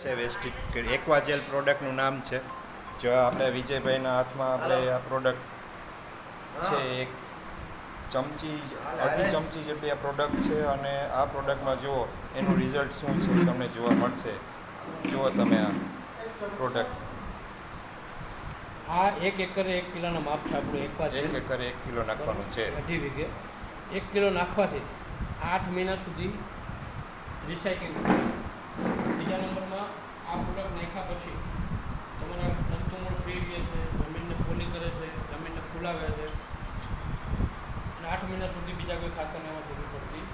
છે વેસ્ટિક એક્વાજેલ પ્રોડક્ટનું નામ છે. જો આપણે વિજયભાઈના હાથમાં આપણે આ પ્રોડક્ટ છે, એક ચમચી અડધી ચમચી જેટલી આ પ્રોડક્ટ છે અને આ પ્રોડક્ટમાં જુઓ એનું રિઝલ્ટ શું છે તમને જોવા મળશે. જુઓ તમે આ પ્રોડક્ટ. આ 1 એકરે 1 કિલોના માપ છે. આપણું એક્વાજેલ 1 એકરે 1 કિલો નાખવાનું છે. અઢી વીઘે 1 કિલો નાખવાથી 8 મહિના સુધી રિસાયકલિંગ. બીજા નંબરમાં આ પ્રોડક્ટ નાખ્યા પછી તમારા તંતુમૂળ ફ્રી રહે છે, જમીનને પોલી કરે છે, જમીનને ફૂલાવે છે અને 8 મહિના સુધી બીજા કોઈ ખાતરને એમાં જરૂર પડતી.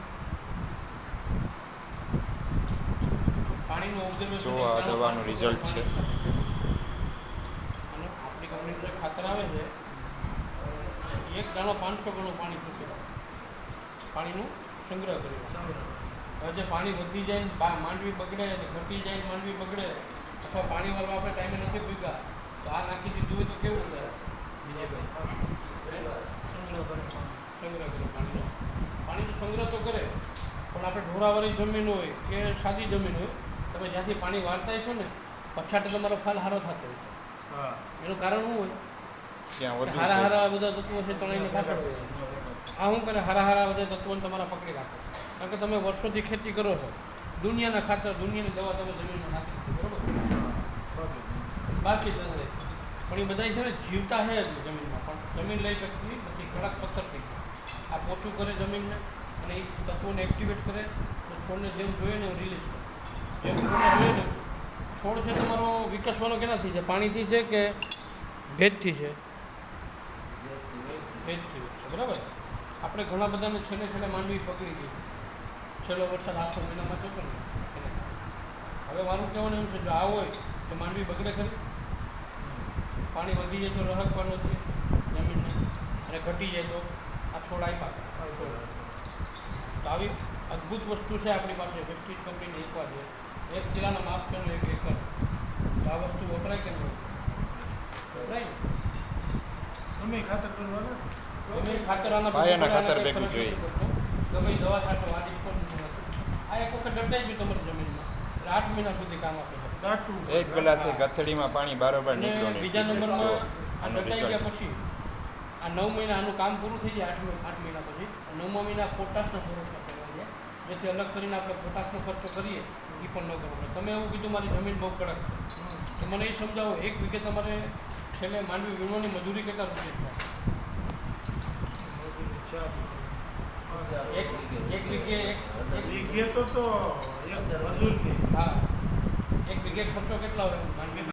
પાણીનું ઓબ્ઝર્વેશન જો આ દવાનું રિઝલ્ટ છે. અને આપણી કંપનીનું જે ખાતર આવે છે, એક દાણો 500 ગણું પાણી ચૂસે પાણીનું સંગ્રહ કર્યો. હવે જે પાણી વધી જાય ને માંડવી બગડે, ઘટી જાય માંડવી બગડે, અથવા પાણી વાળવા આપણે ટાઈમે નથી ભૂગ્યા તો આ નાખી દીધું હોય તો કેવું થાય? સંગ્રહ કરે પાણીનો સંગ્રહ તો કરે, પણ આપણે ઢોરાવાળી જમીન હોય કે સાદી જમીન હોય, તમે જ્યાંથી પાણી વાળતા છો ને પછાટે તમારો ફાલ હારો થતો હોય છે. એનું કારણ શું હોય? હારા હારા બધા તત્વો છે તણાઈને પાછળ હોય. આ શું કરે? હારા બધા તત્વોને તમારા પકડી રાખો. કારણ કે તમે વર્ષોથી ખેતી કરો છો, દુનિયાના ખાતર, દુનિયાની દવા તમે જમીનમાં નાખી દીધી, બરોબર? બાકી જ નથી. પણ એ બધા છે ને જીવતા છે જ જમીનમાં, પણ જમીન લઈ શકતી નથી. કડક પથ્થર થઈ ગયા. આ પોચું કરે જમીનને અને એ તત્વોને એક્ટિવેટ કરે તો છોડને જેમ જોઈએ ને એવું રિલીઝ કરે. જેમ છોડને જોઈએ ને, છોડ છે તમારો વિકસવાનો કેનાથી છે? પાણીથી છે કે ભેજથી છે? ભેજથી છે, બરાબર. આપણે ઘણા બધાને છેલ્લે માંડવી પકડી ગઈ. છેલ્લો વરસાદ 8 મહિનામાં થતો ને. હવે મારું કહેવાનું એમ છે, જો આ હોય તો માંડવી બગડે ખરી? પાણી વધી જાય તો રહકવાનું નથી જમીનને, અને ઘટી જાય તો આ છોડ આપ્યા. તો આવી અદ્ભુત વસ્તુ છે આપણી પાસે વેસ્ટિજ કંપનીની એક્વાજેલ. 1 કિલોના માપ છે 1 એકર. તો આ વસ્તુ વપરાય કે નહીં વપરાય? ગમે ખાતર કરવાનું, ગમે ખાતર આના ખાતર ભેગું જોઈએ, ગમે દવા છાંટો, આ ડિસ્પોઝિશન આ એક વખત દટાઈ ગયું તમારી જમીનમાં એટલે 8 મહિના સુધી કામ આપે છે. એક ગ્લાસ ગથડીમાં પાણી બારોબાર નીકળો ને. બીજા નંબરમાં આ દટાઈ ગયા પછી આ 9 મહિના આનું કામ પૂરું થઈ જાય. 8 મહિના પછી 9મા મહિના પોટાશનો પુરવઠો કરવા જાય, જેથી અલગ કરીને આપણે પોટાશનો ખર્ચો કરીએ એ પણ ન કરવો પડે. તમે એવું કીધું મારી જમીન બહુ કડક, તો મને એ સમજાવો, 1 વીઘે તમારે છેલ્લે માંડવી વીણવાની મજૂરી કેટલા રૂપિયા થાય? એક વીઘે તો હા, 1 વીઘે ખર્ચો કેટલા હોય માંડવી?